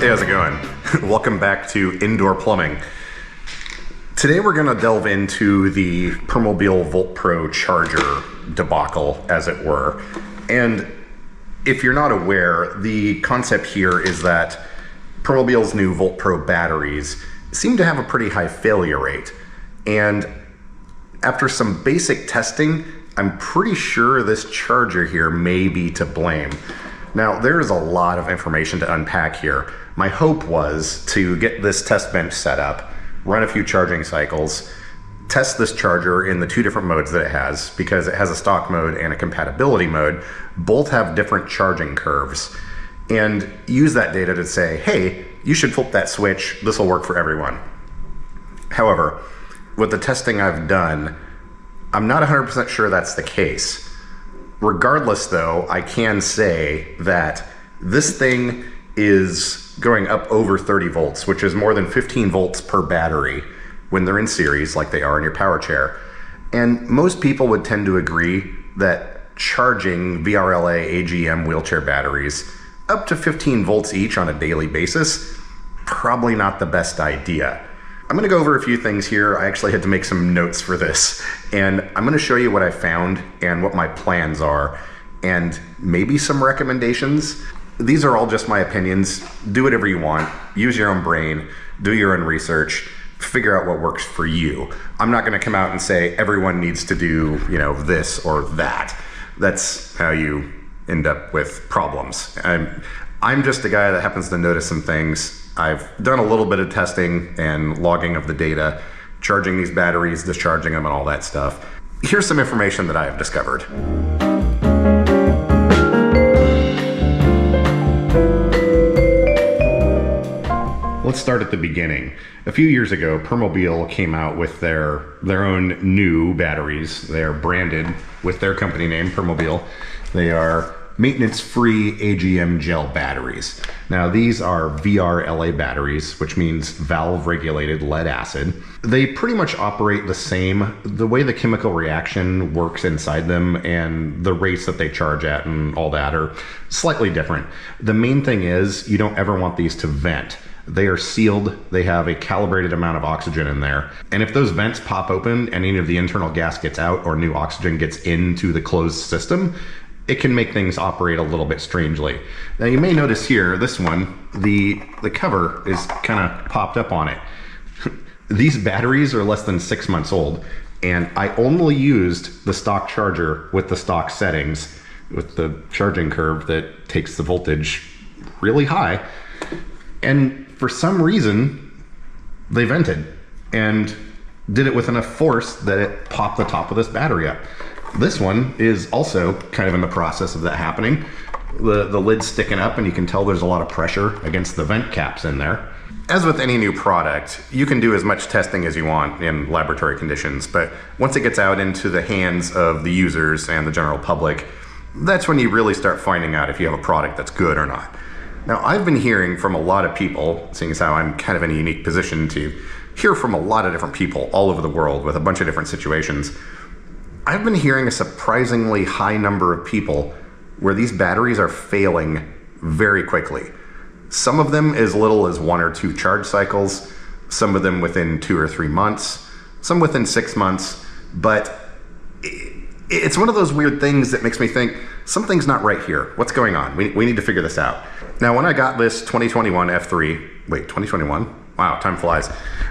Hey, how's it going? Welcome back to Indoor Plumbing. Today we're going to delve into the permobil Volt Pro charger debacle, as it were. And if you're not aware, the concept here is that permobil's new Volt Pro batteries seem to have a pretty high failure rate. And after some basic testing, I'm pretty sure this charger here may be to blame. Now, there is a lot of information to unpack here. My hope was to get this test bench set up, run a few charging cycles, test this charger in the two different modes that it has, because it has a stock mode and a compatibility mode. Both have different charging curves, and use that data to say, hey, you should flip that switch, this will work for everyone. However, with the testing I've done, I'm not 100% sure that's the case. Regardless though, I can say that this thing is going up over 30 volts, which is more than 15 volts per battery when they're in series like they are in your power chair. And most people would tend to agree that charging VRLA AGM wheelchair batteries up to 15 volts each on a daily basis, probably not the best idea. I'm gonna go over a few things here. I actually had to make some notes for this, and I'm gonna show you what I found and what my plans are, and maybe some recommendations. These are all just my opinions. Do whatever you want. Use your own brain. Do your own research. Figure out what works for you. I'm not gonna come out and say everyone needs to do, this or that. That's how you end up with problems. I'm just a guy that happens to notice some things. I've done a little bit of testing and logging of the data, charging these batteries, discharging them, and all that stuff. Here's some information that I have discovered. Let's start at the beginning. A few years ago, Permobil came out with their own new batteries. They are branded with their company name, Permobil. They are maintenance-free AGM gel batteries. Now, these are VRLA batteries, which means valve-regulated lead acid. They pretty much operate the same. The way the chemical reaction works inside them and the rates that they charge at and all that are slightly different. The main thing is you don't ever want these to vent. They are sealed, they have a calibrated amount of oxygen in there. And if those vents pop open and any of the internal gas gets out or new oxygen gets into the closed system, it can make things operate a little bit strangely. Now you may notice here, this one, the cover is kind of popped up on it. These batteries are less than 6 months old, and I only used the stock charger with the stock settings, with the charging curve that takes the voltage really high. And for some reason, they vented and did it with enough force that it popped the top of this battery up. This one is also kind of in the process of that happening. The lid's sticking up and you can tell there's a lot of pressure against the vent caps in there. As with any new product, you can do as much testing as you want in laboratory conditions, but once it gets out into the hands of the users and the general public, that's when you really start finding out if you have a product that's good or not. Now, I've been hearing from a lot of people, seeing as how I'm kind of in a unique position to hear from a lot of different people all over the world with a bunch of different situations. I've been hearing a surprisingly high number of people where these batteries are failing very quickly. Some of them as little as 1 or 2 charge cycles, some of them within 2 or 3 months, some within 6 months, but it's one of those weird things that makes me think something's not right here. What's going on? We need to figure this out. Now, when I got this 2021 F3, wait, 2021? Wow, time flies.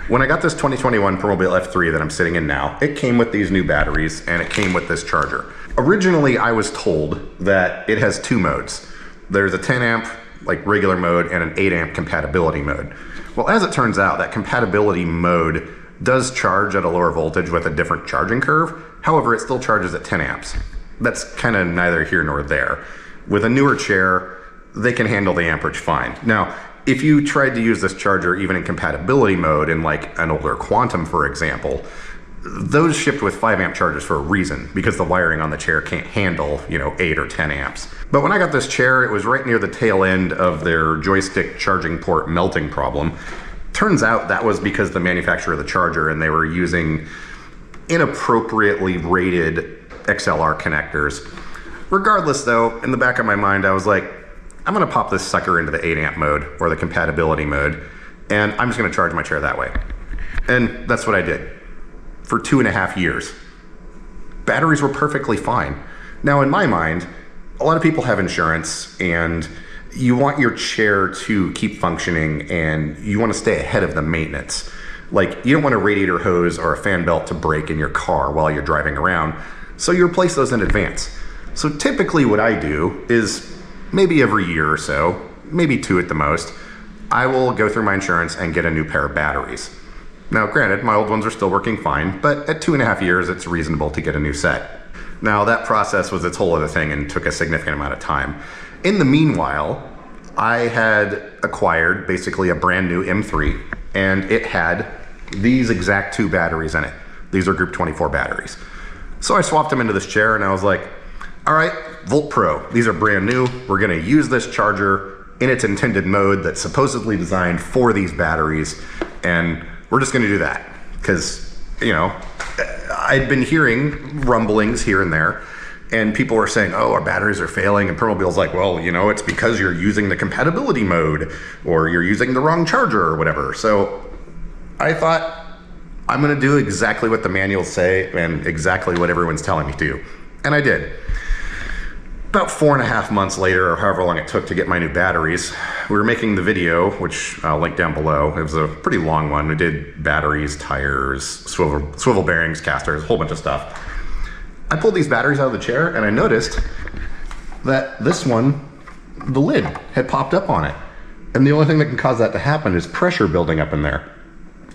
When I got this 2021 Permobil F3 that I'm sitting in now, it came with these new batteries and it came with this charger. Originally, I was told that it has 2 modes. There's a 10 amp, like regular mode, and an 8 amp compatibility mode. Well, as it turns out, that compatibility mode does charge at a lower voltage with a different charging curve. However, it still charges at 10 amps. That's kind of neither here nor there. With a newer chair, they can handle the amperage fine. Now, if you tried to use this charger even in compatibility mode in like an older Quantum, for example, those shipped with 5 amp chargers for a reason, because the wiring on the chair can't handle, 8 or 10 amps. But when I got this chair, it was right near the tail end of their joystick charging port melting problem. Turns out that was because the manufacturer of the charger and they were using inappropriately rated XLR connectors. Regardless though, in the back of my mind, I was like, I'm gonna pop this sucker into the 8 amp mode or the compatibility mode, and I'm just gonna charge my chair that way. And that's what I did for 2.5 years. Batteries were perfectly fine. Now in my mind, a lot of people have insurance and you want your chair to keep functioning and you want to stay ahead of the maintenance. Like, you don't want a radiator hose or a fan belt to break in your car while you're driving around, so you replace those in advance. So typically what I do is maybe every year or so, maybe 2 at the most, I will go through my insurance and get a new pair of batteries. Now granted, my old ones are still working fine, but at 2.5 years, it's reasonable to get a new set. Now that process was its whole other thing and took a significant amount of time. In the meanwhile, I had acquired basically a brand new M3, and it had these exact 2 batteries in it. These are Group 24 batteries. So I swapped them into this chair and I was like, all right, Volt Pro, these are brand new. We're gonna use this charger in its intended mode that's supposedly designed for these batteries, and we're just gonna do that. Because, you know, I'd been hearing rumblings here and there, and people were saying, oh, our batteries are failing, and Permobil's like, well, you know, it's because you're using the compatibility mode, or you're using the wrong charger, or whatever. So I thought, I'm gonna do exactly what the manuals say, and exactly what everyone's telling me to do. And I did. About 4.5 months later, or however long it took to get my new batteries, we were making the video, which I'll link down below. It was a pretty long one. We did batteries, tires, swivel bearings, casters, a whole bunch of stuff. I pulled these batteries out of the chair and I noticed that this one, the lid had popped up on it. And the only thing that can cause that to happen is pressure building up in there.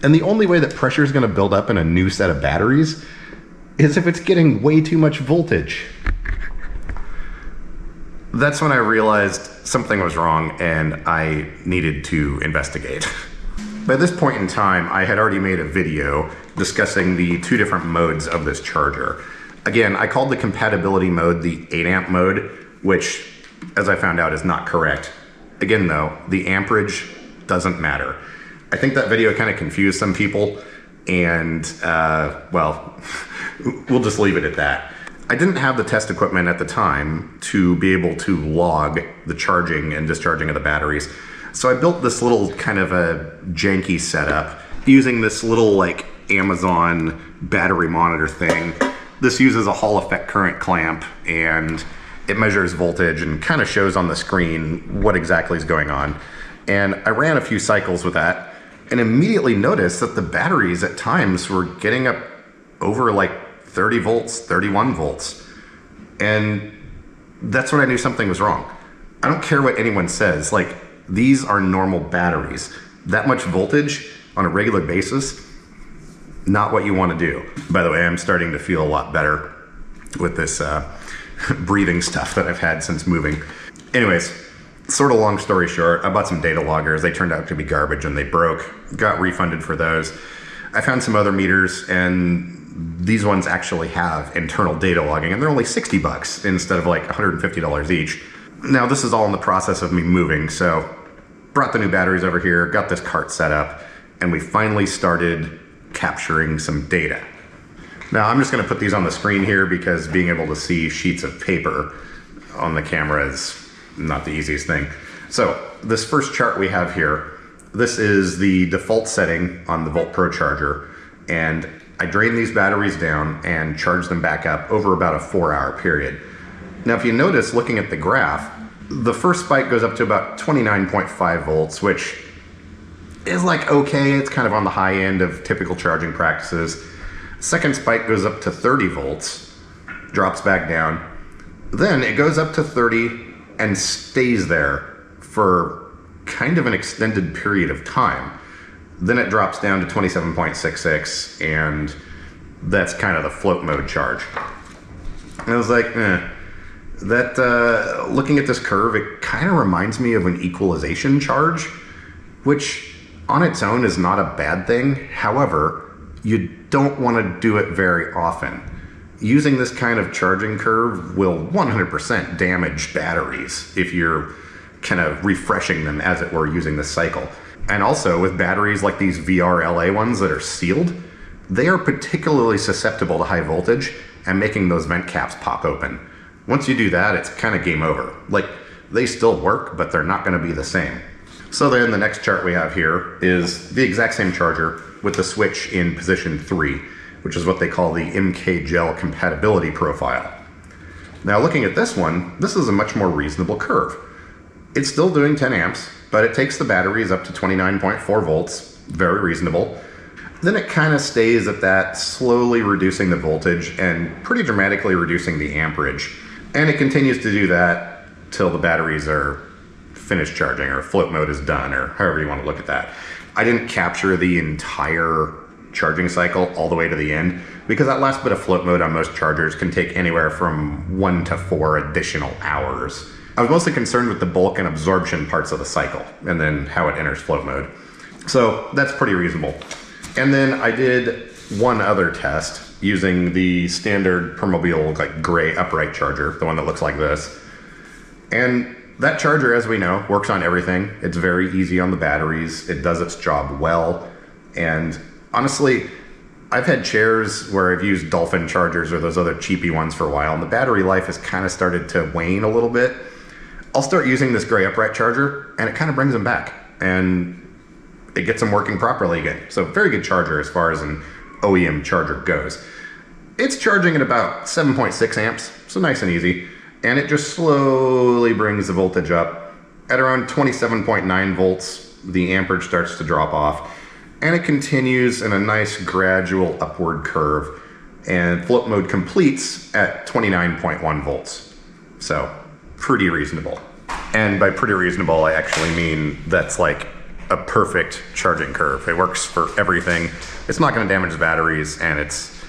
And the only way that pressure is gonna build up in a new set of batteries is if it's getting way too much voltage. That's when I realized something was wrong and I needed to investigate. By this point in time, I had already made a video discussing the 2 different modes of this charger. Again, I called the compatibility mode the 8 amp mode, which, as I found out, is not correct. Again though, the amperage doesn't matter. I think that video kind of confused some people, and well, we'll just leave it at that. I didn't have the test equipment at the time to be able to log the charging and discharging of the batteries. So I built this little kind of a janky setup using this little like Amazon battery monitor thing. This uses a Hall effect current clamp and it measures voltage and kind of shows on the screen what exactly is going on. And I ran a few cycles with that and immediately noticed that the batteries at times were getting up over like 30 volts, 31 volts. And that's when I knew something was wrong. I don't care what anyone says, like, these are normal batteries. That much voltage on a regular basis, not what you want to do. By the way, I'm starting to feel a lot better with this breathing stuff that I've had since moving. Anyways, sort of long story short, I bought some data loggers. They turned out to be garbage and they broke. Got refunded for those. I found some other meters, and these ones actually have internal data logging, and they're only 60 bucks instead of like $150 each. Now this is all in the process of me moving, so brought the new batteries over here, got this cart set up, and we finally started capturing some data. Now I'm just gonna put these on the screen here because being able to see sheets of paper on the camera is not the easiest thing. So this first chart we have here, this is the default setting on the Volt Pro charger, and I drain these batteries down and charge them back up over about a 4-hour period. Now if you notice, looking at the graph, the first spike goes up to about 29.5 volts, which is like okay, it's kind of on the high end of typical charging practices. Second spike goes up to 30 volts, drops back down. Then it goes up to 30 and stays there for kind of an extended period of time. Then it drops down to 27.66, and that's kind of the float mode charge. And I was like, looking at this curve, it kind of reminds me of an equalization charge, which on its own is not a bad thing. However, you don't want to do it very often. Using this kind of charging curve will 100% damage batteries if you're kind of refreshing them, as it were, using this cycle. And also with batteries like these VRLA ones that are sealed, they are particularly susceptible to high voltage and making those vent caps pop open. Once you do that, it's kind of game over. Like, They still work, but they're not going to be the same. So then the next chart we have here is the exact same charger with the switch in position 3, which is what they call the MK gel compatibility profile. Now looking at this one, this is a much more reasonable curve. It's still doing 10 amps, but it takes the batteries up to 29.4 volts, very reasonable. Then it kind of stays at that, slowly reducing the voltage and pretty dramatically reducing the amperage. And it continues to do that till the batteries are finished charging or float mode is done, or however you want to look at that. I didn't capture the entire charging cycle all the way to the end because that last bit of float mode on most chargers can take anywhere from 1 to 4 additional hours. I was mostly concerned with the bulk and absorption parts of the cycle and then how it enters float mode. So that's pretty reasonable. And then I did one other test using the standard permobil like gray upright charger, the one that looks like this. And that charger, as we know, works on everything. It's very easy on the batteries. It does its job well. And honestly, I've had chairs where I've used Dolphin chargers or those other cheapy ones for a while, and the battery life has kind of started to wane a little bit. I'll start using this gray upright charger, and it kind of brings them back, and it gets them working properly again. So very good charger as far as an OEM charger goes. It's charging at about 7.6 amps, so nice and easy. And it just slowly brings the voltage up. At around 27.9 volts, the amperage starts to drop off, and it continues in a nice gradual upward curve, and float mode completes at 29.1 volts. So pretty reasonable. And by pretty reasonable, I actually mean that's like a perfect charging curve. It works for everything. It's not going to damage the batteries, and it's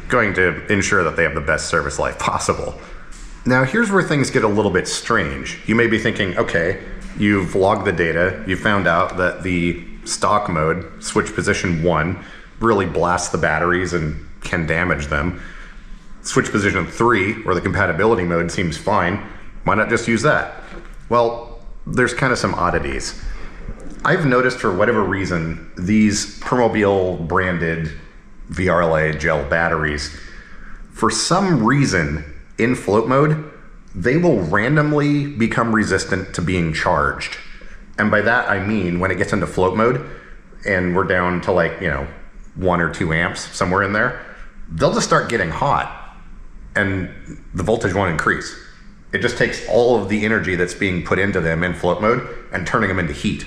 going to ensure that they have the best service life possible. Now here's where things get a little bit strange. You may be thinking, okay, you've logged the data, you found out that the stock mode, switch position 1, really blasts the batteries and can damage them. Switch position 3, or the compatibility mode, seems fine. Why not just use that? Well, there's kind of some oddities. I've noticed for whatever reason, these permobil branded VRLA gel batteries, for some reason, in float mode, they will randomly become resistant to being charged. And by that, I mean, when it gets into float mode and we're down to 1 or 2 amps, somewhere in there, they'll just start getting hot and the voltage won't increase. It just takes all of the energy that's being put into them in float mode and turning them into heat.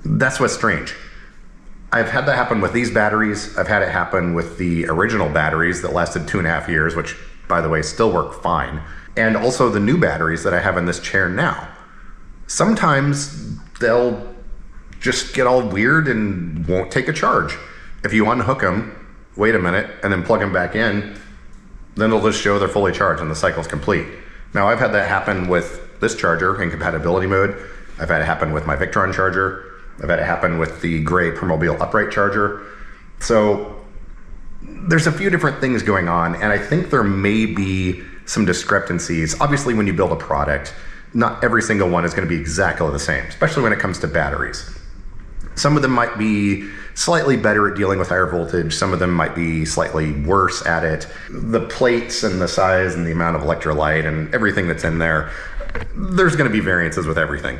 That's what's strange. I've had that happen with these batteries. I've had it happen with the original batteries that lasted 2.5 years, which, by the way, still work fine. And also the new batteries that I have in this chair now. Sometimes they'll just get all weird and won't take a charge. If you unhook them, wait a minute, and then plug them back in, then they'll just show they're fully charged and the cycle's complete. Now, I've had that happen with this charger in compatibility mode. I've had it happen with my Victron charger. I've had it happen with the gray permobil upright charger. So there's a few different things going on, and I think there may be some discrepancies. Obviously, when you build a product, not every single one is going to be exactly the same, especially when it comes to batteries. Some of them might be slightly better at dealing with higher voltage. Some of them might be slightly worse at it. The plates and the size and the amount of electrolyte and everything that's in there, there's going to be variances with everything.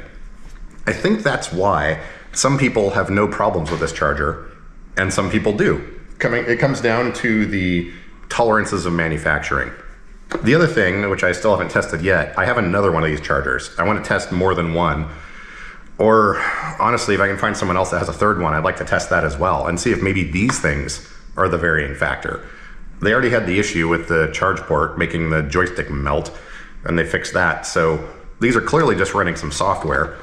I think that's why some people have no problems with this charger and some people do. It comes down to the tolerances of manufacturing. The other thing, which I still haven't tested yet, I have another one of these chargers. I want to test more than one. Or honestly, if I can find someone else that has a third one, I'd like to test that as well and see if maybe these things are the varying factor. They already had the issue with the charge port making the joystick melt, and they fixed that. So these are clearly just running some software.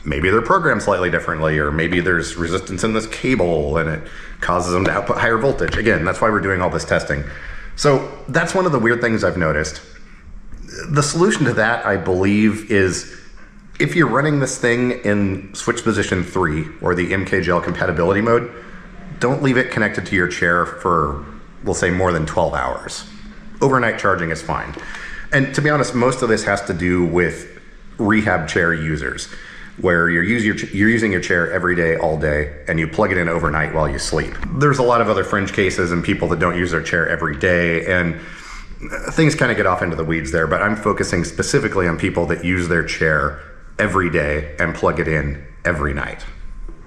Maybe they're programmed slightly differently, or maybe there's resistance in this cable and it causes them to output higher voltage. Again, that's why we're doing all this testing. So that's one of the weird things I've noticed. The solution to that, I believe, is if you're running this thing in switch position 3 or the MK gel compatibility mode, don't leave it connected to your chair for, we'll say, more than 12 hours. Overnight charging is fine. And to be honest, most of this has to do with rehab chair users, where you're using your chair every day, all day, and you plug it in overnight while you sleep. There's a lot of other fringe cases and people that don't use their chair every day, and things kind of get off into the weeds there, but I'm focusing specifically on people that use their chair every day and plug it in every night.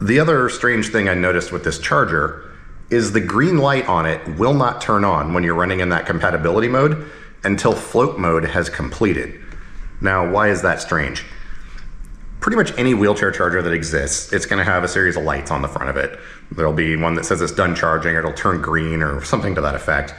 The other strange thing I noticed with this charger is the green light on it will not turn on when you're running in that compatibility mode until float mode has completed. Now, why is that strange? Pretty much any wheelchair charger that exists, it's gonna have a series of lights on the front of it. There'll be one that says it's done charging, or it'll turn green or something to that effect.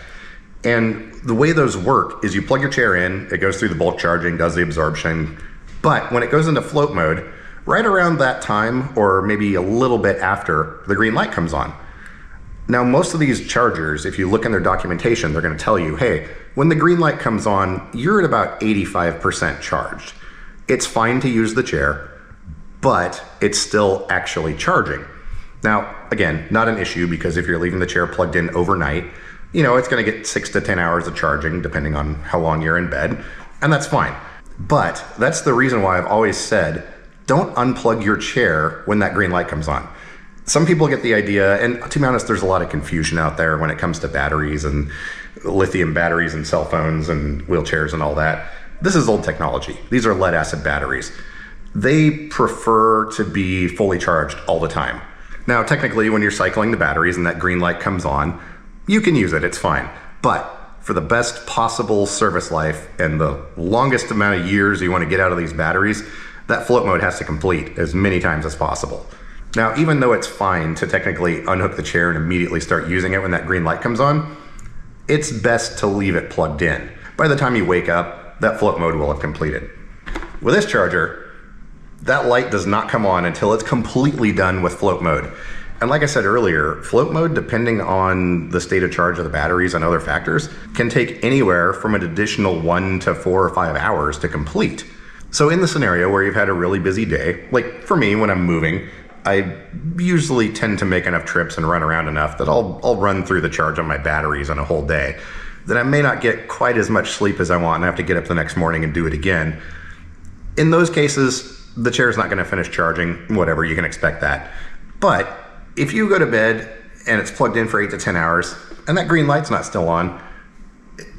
And the way those work is you plug your chair in, it goes through the bulk charging, does the absorption, but when it goes into float mode, right around that time, or maybe a little bit after, the green light comes on. Now, most of these chargers, if you look in their documentation, they're gonna tell you, hey, when the green light comes on, you're at about 85% charged. It's fine to use the chair, but it's still actually charging. Now, again, not an issue, because if you're leaving the chair plugged in overnight, it's gonna get 6 to 10 hours of charging, depending on how long you're in bed, and that's fine. But that's the reason why I've always said, don't unplug your chair when that green light comes on. Some people get the idea, and to be honest, there's a lot of confusion out there when it comes to batteries and lithium batteries and cell phones and wheelchairs and all that. This is old technology. These are lead acid batteries. They prefer to be fully charged all the time. Now, technically, when you're cycling the batteries and that green light comes on, you can use it, it's fine. But for the best possible service life and the longest amount of years you want to get out of these batteries, that float mode has to complete as many times as possible. Now, even though it's fine to technically unhook the chair and immediately start using it when that green light comes on, it's best to leave it plugged in. By the time you wake up, that float mode will have completed. With this charger, that light does not come on until it's completely done with float mode. And like I said earlier, float mode, depending on the state of charge of the batteries and other factors, can take anywhere from an additional 1 to 4 or 5 hours to complete. So in the scenario where you've had a really busy day, like for me when I'm moving, I usually tend to make enough trips and run around enough that I'll run through the charge on my batteries on a whole day. Then I may not get quite as much sleep as I want and I have to get up the next morning and do it again. In those cases, the chair's not gonna finish charging, whatever, you can expect that. But if you go to bed and it's plugged in for 8 to 10 hours and that green light's not still on,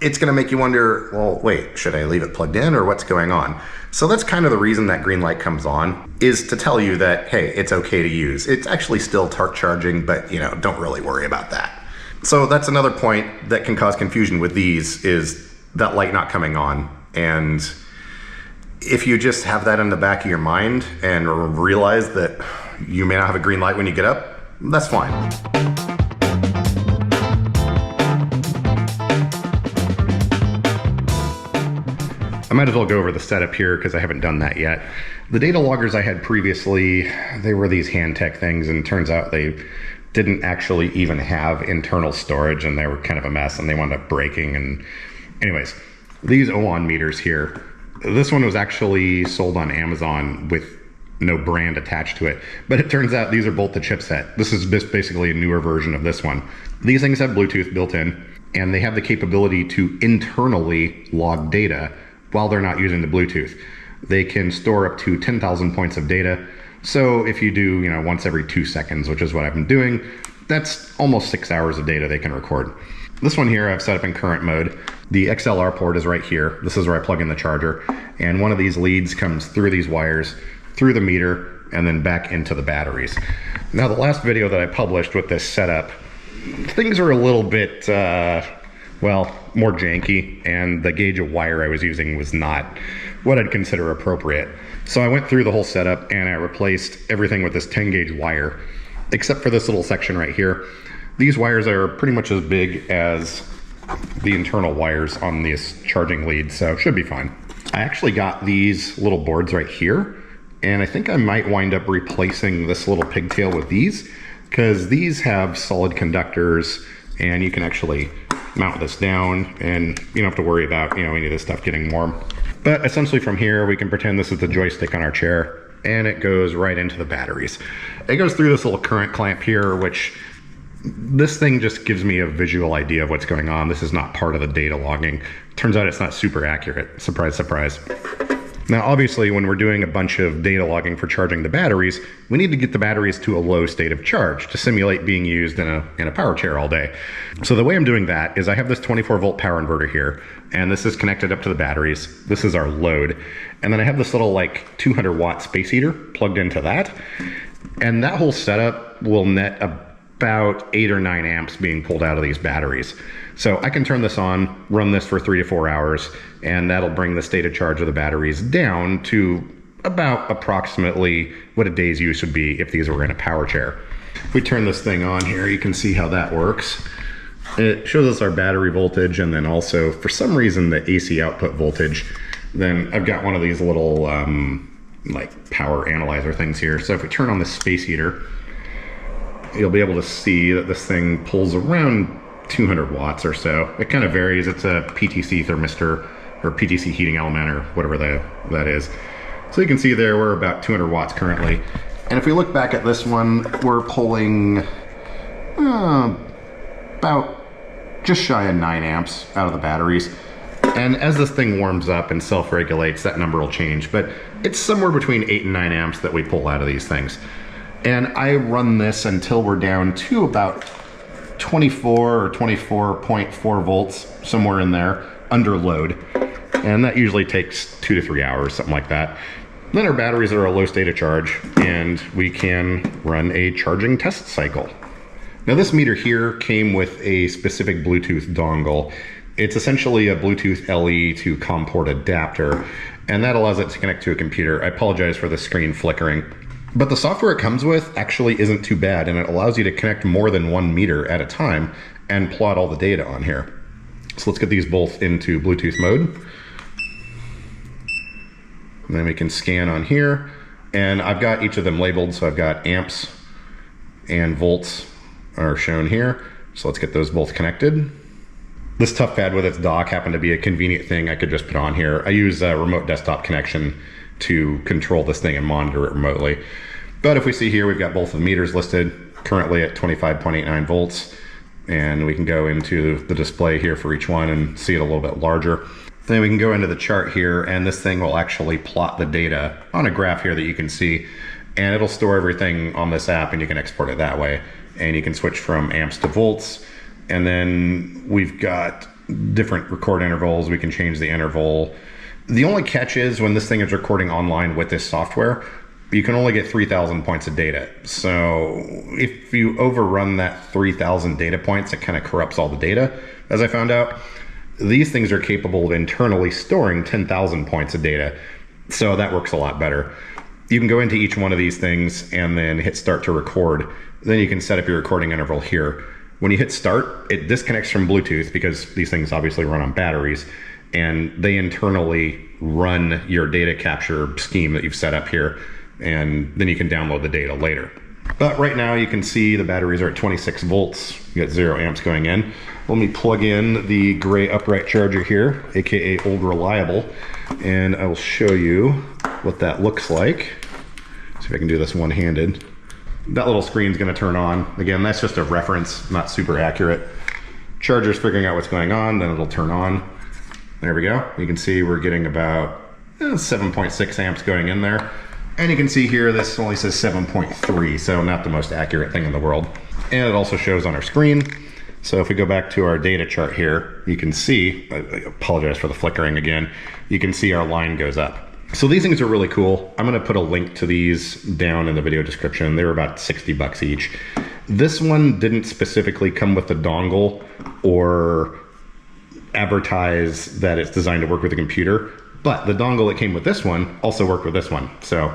it's gonna make you wonder, well, wait, should I leave it plugged in or what's going on? So that's kind of the reason that green light comes on, is to tell you that, hey, it's okay to use. It's actually still charging, but don't really worry about that. So that's another point that can cause confusion with these, is that light not coming on. And if you just have that in the back of your mind and realize that you may not have a green light when you get up, that's fine. I might as well go over the setup here because I haven't done that yet. The data loggers I had previously, they were these Handtech things, and it turns out they didn't actually even have internal storage, and they were kind of a mess, and they wound up breaking. And anyways, these OON meters here, this one was actually sold on Amazon with no brand attached to it, but it turns out these are both the chipset. This is basically a newer version of this one. These things have Bluetooth built in, and they have the capability to internally log data while they're not using the Bluetooth. They can store up to 10,000 points of data. So if you do, once every 2 seconds, which is what I've been doing, that's almost 6 hours of data they can record. This one here I've set up in current mode. The XLR port is right here. This is where I plug in the charger. And one of these leads comes through these wires, through the meter, and then back into the batteries. Now, the last video that I published with this setup, things are a little bit, more janky, and the gauge of wire I was using was not what I'd consider appropriate. So I went through the whole setup and I replaced everything with this 10 gauge wire, except for this little section right here. These wires are pretty much as big as the internal wires on this charging lead, so should be fine. I actually got these little boards right here, and I think I might wind up replacing this little pigtail with these, because these have solid conductors, and you can actually mount this down and you don't have to worry about any of this stuff getting warm. But essentially from here we can pretend this is the joystick on our chair, and it goes right into the batteries. It goes through this little current clamp here, which this thing just gives me a visual idea of what's going on. This is not part of the data logging. Turns out it's not super accurate. Surprise, surprise. Now, obviously, when we're doing a bunch of data logging for charging the batteries, we need to get the batteries to a low state of charge to simulate being used in a power chair all day. So the way I'm doing that is I have this 24-volt power inverter here, and this is connected up to the batteries. This is our load. And then I have this little 200-watt space heater plugged into that. And that whole setup will net about 8 or 9 amps being pulled out of these batteries. So I can turn this on, run this for 3 to 4 hours, and that'll bring the state of charge of the batteries down to about approximately what a day's use would be if these were in a power chair. If we turn this thing on here, you can see how that works. It shows us our battery voltage, and then also, for some reason, the AC output voltage. Then I've got one of these little power analyzer things here. So if we turn on the space heater, you'll be able to see that this thing pulls around 200 watts or so. It kind of varies. It's a PTC thermistor or PTC heating element or whatever that is. So you can see there we're about 200 watts currently. And if we look back at this one, we're pulling about just shy of 9 amps out of the batteries. And as this thing warms up and self-regulates, that number will change. But it's somewhere between 8 and 9 amps that we pull out of these things. And I run this until we're down to about 24 or 24.4 volts, somewhere in there, under load. And that usually takes 2 to 3 hours, something like that. Then our batteries are a low state of charge, and we can run a charging test cycle. Now this meter here came with a specific Bluetooth dongle. It's essentially a Bluetooth LE to COM port adapter, and that allows it to connect to a computer. I apologize for the screen flickering. But the software it comes with actually isn't too bad, and it allows you to connect more than one meter at a time and plot all the data on here. So let's get these both into Bluetooth mode. And then we can scan on here, and I've got each of them labeled, so I've got amps and volts are shown here. So let's get those both connected. This ToughPad with its dock happened to be a convenient thing I could just put on here. I use a remote desktop connection to control this thing and monitor it remotely. But if we see here, we've got both of the meters listed, currently at 25.89 volts, and we can go into the display here for each one and see it a little bit larger. Then we can go into the chart here, and this thing will actually plot the data on a graph here that you can see, and it'll store everything on this app, and you can export it that way. And you can switch from amps to volts, and then we've got different record intervals. We can change the interval. The only catch is when this thing is recording online with this software, you can only get 3,000 points of data. So if you overrun that 3,000 data points, it kind of corrupts all the data, as I found out. These things are capable of internally storing 10,000 points of data, so that works a lot better. You can go into each one of these things and then hit start to record. Then you can set up your recording interval here. When you hit start, it disconnects from Bluetooth because these things obviously run on batteries, and they internally run your data capture scheme that you've set up here, and then you can download the data later. But right now you can see the batteries are at 26 volts. You got 0 amps going in. Let me plug in the gray upright charger here, aka Old Reliable, and I will show you what that looks like. See if I can do this one-handed. That little screen's gonna turn on. Again, that's just a reference, not super accurate. Charger's figuring out what's going on, then it'll turn on. There we go. You can see we're getting about 7.6 amps going in there. And you can see here, this only says 7.3, so not the most accurate thing in the world. And it also shows on our screen. So if we go back to our data chart here, you can see, I apologize for the flickering again, you can see our line goes up. So these things are really cool. I'm gonna put a link to these down in the video description. They were about 60 bucks each. This one didn't specifically come with the dongle or advertise that it's designed to work with a computer, but the dongle that came with this one also worked with this one. So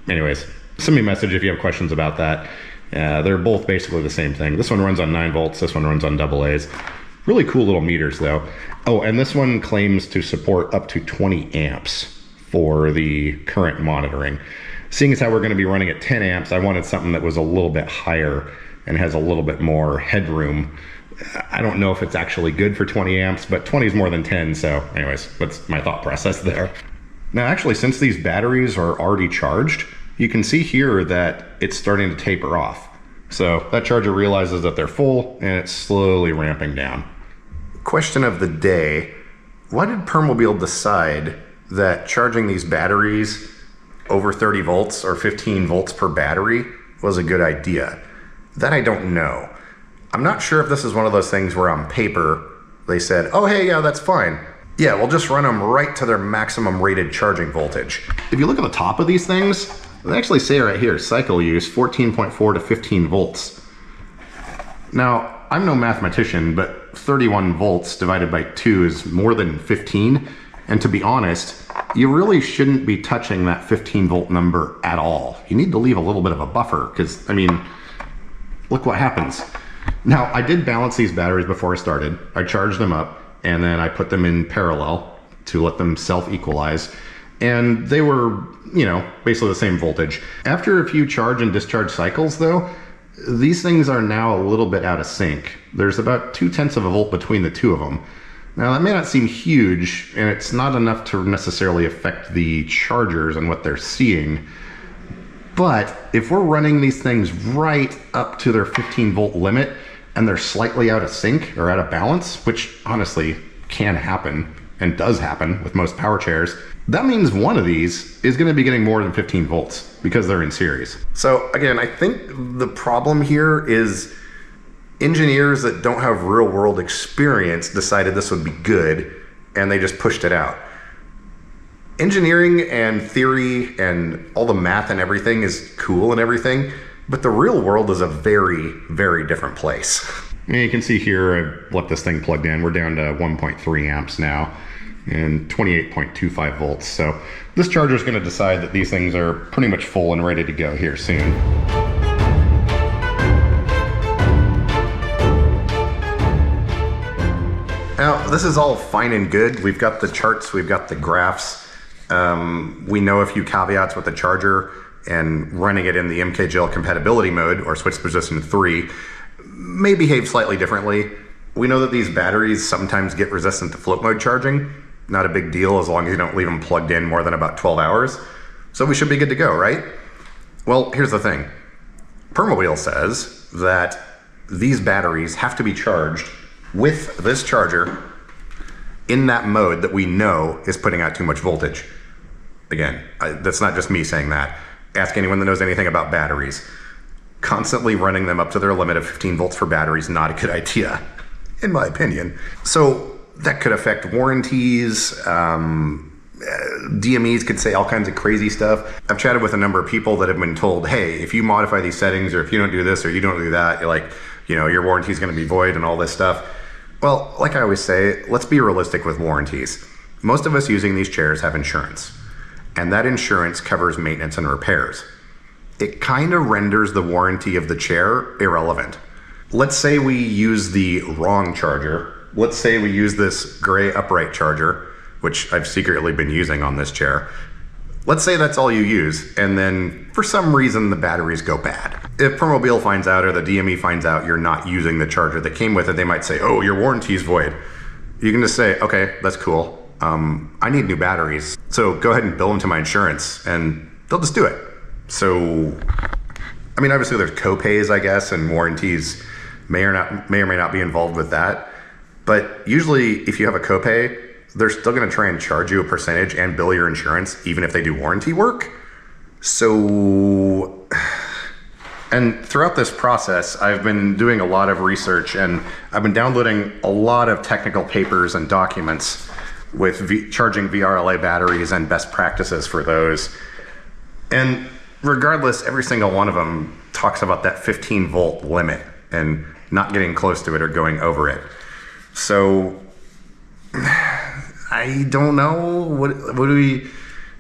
anyways, send me a message if you have questions about that. They're both basically the same thing. This one runs on 9 volts, this one runs on AA's. Really cool little meters though. Oh, and this one claims to support up to 20 amps for the current monitoring. Seeing as how we're gonna be running at 10 amps, I wanted something that was a little bit higher and has a little bit more headroom. I don't know if it's actually good for 20 amps, but 20 is more than 10, so anyways, that's my thought process there. Now actually, since these batteries are already charged, you can see here that it's starting to taper off. So that charger realizes that they're full and it's slowly ramping down. Question of the day, why did Permobil decide that charging these batteries over 30 volts or 15 volts per battery was a good idea. That I don't know. I'm not sure if this is one of those things where on paper they said, oh hey, yeah, that's fine. Yeah, we'll just run them right to their maximum rated charging voltage. If you look at the top of these things, they actually say right here, cycle use 14.4 to 15 volts. Now, I'm no mathematician, but 31 volts divided by 2 is more than 15. And to be honest, you really shouldn't be touching that 15 volt number at all. You need to leave a little bit of a buffer because, I mean, look what happens. Now, I did balance these batteries before I started. I charged them up and then I put them in parallel to let them self-equalize. And they were, you know, basically the same voltage. After a few charge and discharge cycles though, these things are now a little bit out of sync. There's about 0.2 of a volt between the two of them. Now that may not seem huge, and it's not enough to necessarily affect the chargers and what they're seeing. But if we're running these things right up to their 15 volt limit and they're slightly out of sync or out of balance, which honestly can happen and does happen with most power chairs, that means one of these is going to be getting more than 15 volts because they're in series. So again, I think the problem here is engineers that don't have real world experience decided this would be good and they just pushed it out. Engineering and theory and all the math and everything is cool and everything, but the real world is a very, very different place. And you can see here, I've left this thing plugged in. We're down to 1.3 amps now and 28.25 volts. So this charger is going to decide that these things are pretty much full and ready to go here soon. Now, this is all fine and good. We've got the charts, we've got the graphs. We know a few caveats with the charger, and running it in the MKGL compatibility mode or switch position 3 may behave slightly differently. We know that these batteries sometimes get resistant to float mode charging. Not a big deal as long as you don't leave them plugged in more than about 12 hours. So we should be good to go, right? Well, here's the thing. Permobil says that these batteries have to be charged with this charger in that mode that we know is putting out too much voltage. Again, that's not just me saying that. Ask anyone that knows anything about batteries. Constantly running them up to their limit of 15 volts for batteries, not a good idea, in my opinion. So that could affect warranties. DMEs could say all kinds of crazy stuff. I've chatted with a number of people that have been told, hey, if you modify these settings or if you don't do this or you don't do that, you're like, you know, your warranty is going to be void and all this stuff. Well, like I always say, let's be realistic with warranties. Most of us using these chairs have insurance, and that insurance covers maintenance and repairs. It kind of renders the warranty of the chair irrelevant. Let's say we use the wrong charger. Let's say we use this gray upright charger, which I've secretly been using on this chair. Let's say that's all you use, and then for some reason the batteries go bad. If Permobil finds out or the DME finds out you're not using the charger that came with it, they might say, oh, your warranty's void. You can just say, okay, that's cool. I need new batteries. So go ahead and bill them to my insurance and they'll just do it. So, I mean, obviously there's co-pays, I guess, and warranties may or may not be involved with that. But usually if you have a copay, they're still going to try and charge you a percentage and bill your insurance, even if they do warranty work. So, and throughout this process, I've been doing a lot of research and I've been downloading a lot of technical papers and documents with charging VRLA batteries and best practices for those. And regardless, every single one of them talks about that 15 volt limit and not getting close to it or going over it. So I don't know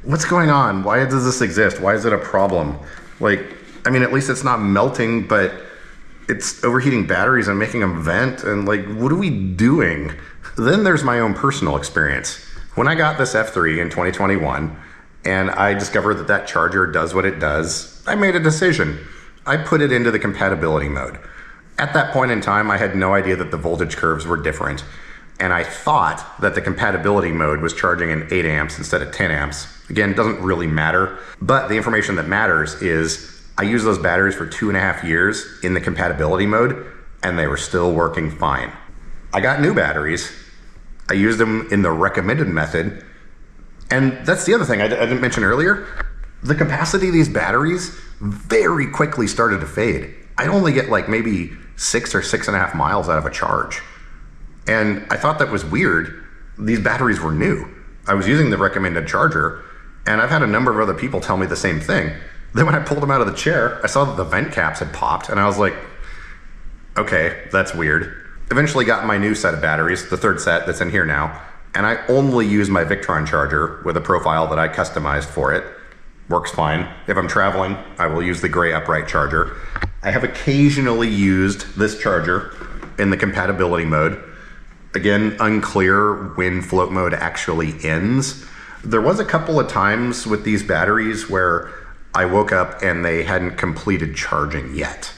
what's going on? Why does this exist? Why is it a problem? Like, I mean, at least it's not melting, but it's overheating batteries and making them vent. And like, what are we doing? Then there's my own personal experience. When I got this F3 in 2021 and I discovered that that charger does what it does, I made a decision. I put it into the compatibility mode. At that point in time, I had no idea that the voltage curves were different. And I thought that the compatibility mode was charging in 8 amps instead of 10 amps. Again, it doesn't really matter. But the information that matters is I used those batteries for 2.5 years in the compatibility mode, and they were still working fine. I got new batteries. I used them in the recommended method, And that's the other thing I didn't mention earlier. The capacity of these batteries very quickly started to fade. I only get like maybe 6 or 6.5 miles out of a charge. And I thought that was weird. These batteries were new. I was using the recommended charger, and I've had a number of other people tell me the same thing. Then when I pulled them out of the chair, I saw that the vent caps had popped, and I was like, okay, that's weird. Eventually got my new set of batteries, the third set that's in here now, and I only use my Victron charger with a profile that I customized for it. Works fine. If I'm traveling, I will use the gray upright charger. I have occasionally used this charger in the compatibility mode. Again, unclear when float mode actually ends. There was a couple of times with these batteries where I woke up and they hadn't completed charging yet.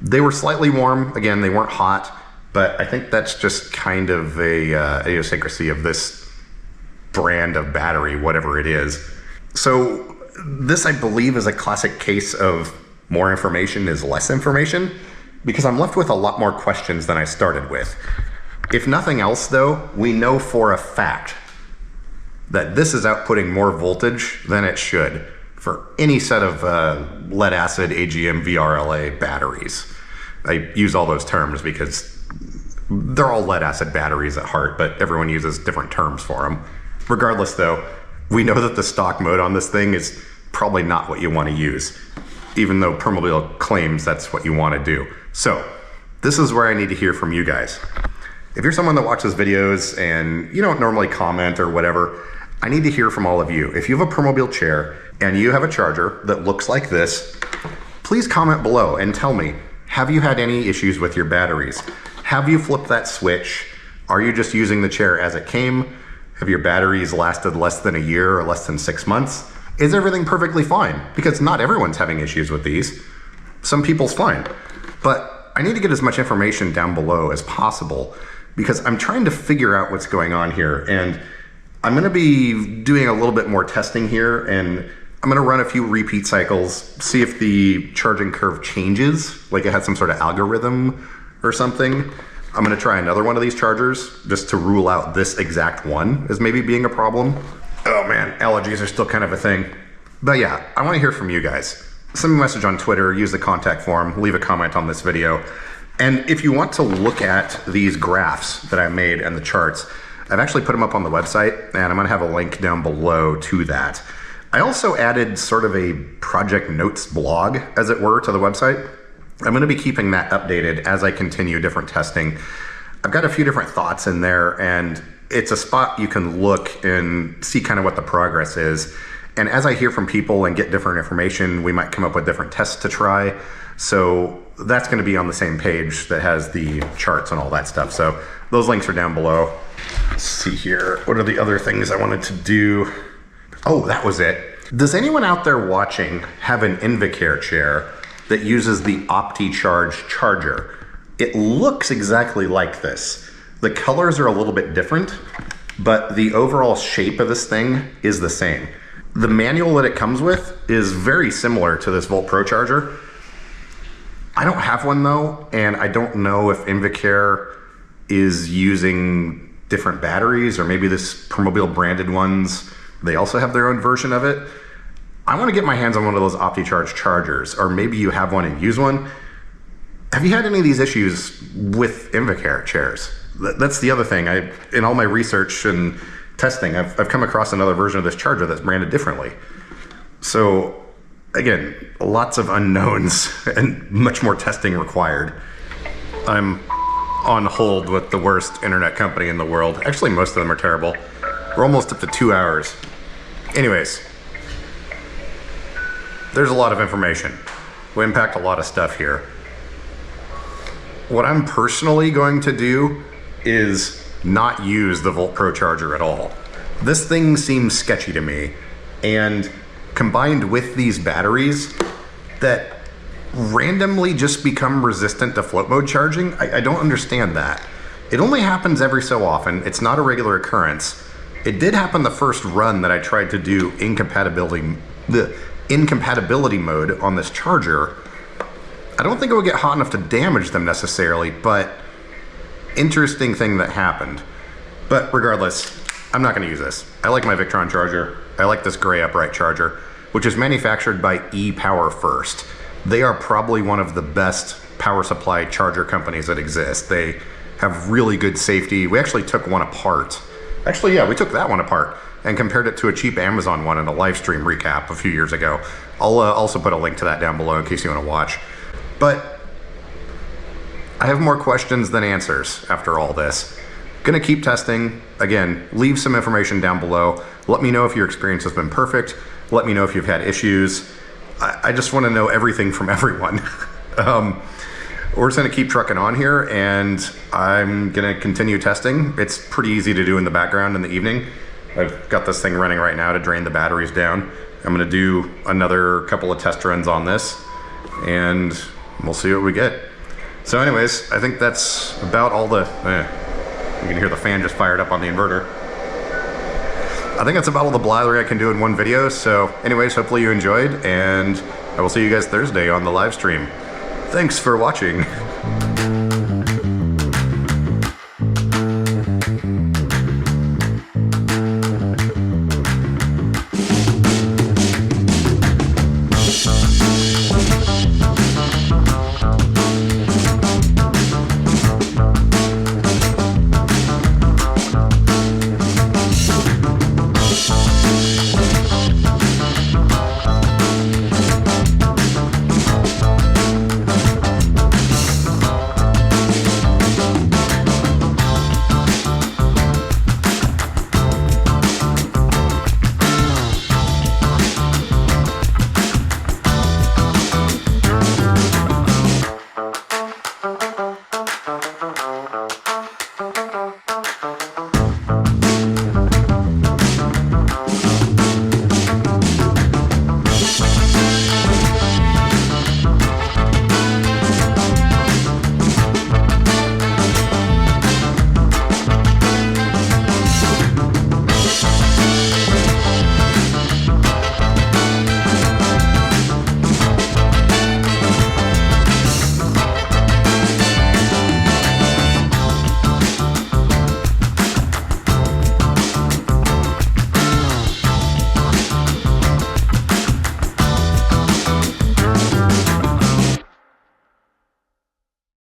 They were slightly warm. Again, they weren't hot, but I think that's just kind of a idiosyncrasy of this brand of battery, whatever it is. So this, I believe, is a classic case of more information is less information, because I'm left with a lot more questions than I started with. If nothing else, though, we know for a fact that this is outputting more voltage than it should for any set of lead acid, AGM, VRLA batteries. I use all those terms because they're all lead acid batteries at heart, but everyone uses different terms for them. Regardless, though, we know that the stock mode on this thing is probably not what you want to use, even though Permobil claims that's what you want to do. So this is where I need to hear from you guys. If you're someone that watches videos and you don't normally comment or whatever, I need to hear from all of you. If you have a Permobil chair and you have a charger that looks like this, please comment below and tell me, have you had any issues with your batteries? Have you flipped that switch? Are you just using the chair as it came? Have your batteries lasted less than a year or less than 6 months? Is everything perfectly fine? Because not everyone's having issues with these. Some people's fine. But I need to get as much information down below as possible, because I'm trying to figure out what's going on here. And I'm gonna be doing a little bit more testing here, and I'm gonna run a few repeat cycles, see if the charging curve changes, like it had some sort of algorithm or something. I'm gonna try another one of these chargers just to rule out this exact one as maybe being a problem. Oh man, allergies are still kind of a thing. But yeah, I wanna hear from you guys. Send me a message on Twitter, use the contact form, leave a comment on this video. And if you want to look at these graphs that I made and the charts, I've actually put them up on the website, and I'm gonna have a link down below to that. I also added sort of a project notes blog, as it were, to the website. I'm gonna be keeping that updated as I continue different testing. I've got a few different thoughts in there, and it's a spot you can look and see kind of what the progress is. And as I hear from people and get different information, we might come up with different tests to try. So that's gonna be on the same page that has the charts and all that stuff. So those links are down below. Let's see here, what are the other things I wanted to do? Oh, that was it. Does anyone out there watching have an Invacare chair that uses the OptiCharge charger? It looks exactly like this. The colors are a little bit different, but the overall shape of this thing is the same. The manual that it comes with is very similar to this Volt Pro charger. I don't have one though, and I don't know if Invacare is using different batteries, or maybe this Permobil branded ones, they also have their own version of it. I want to get my hands on one of those OptiCharge chargers, or maybe you have one and use one. Have you had any of these issues with Invacare chairs? That's the other thing. In all my research and testing, I've come across another version of this charger that's branded differently. So again, lots of unknowns and much more testing required. I'm on hold with the worst internet company in the world. Actually, most of them are terrible. We're almost up to 2 hours. Anyways, there's a lot of information. We unpacked a lot of stuff here. What I'm personally going to do is not use the Volt Pro charger at all. This thing seems sketchy to me, and combined with these batteries that randomly just become resistant to float mode charging, I don't understand that. It only happens every so often. It's not a regular occurrence. It did happen the first run that I tried to do the incompatibility mode on this charger. I don't think it would get hot enough to damage them necessarily, but interesting thing that happened. But regardless, I'm not going to use this. I like my Victron charger. I like this gray upright charger, which is manufactured by ePower First. They are probably one of the best power supply charger companies that exist. They have really good safety. We actually took one apart. Actually, yeah, we took that one apart and compared it to a cheap Amazon one in a live stream recap a few years ago. I'll also put a link to that down below in case you want to watch. But I have more questions than answers after all this. Gonna keep testing. Again, leave some information down below. Let me know if your experience has been perfect. Let me know if you've had issues. I just want to know everything from everyone. We're just gonna keep trucking on here, and I'm gonna continue testing. It's pretty easy to do in the background in the evening. I've got this thing running right now to drain the batteries down. I'm gonna do another couple of test runs on this, and we'll see what we get. So anyways, I think that's about all the, you can hear the fan just fired up on the inverter. I think that's about all the blathery I can do in one video. So anyways, hopefully you enjoyed, and I will see you guys Thursday on the live stream. Thanks for watching.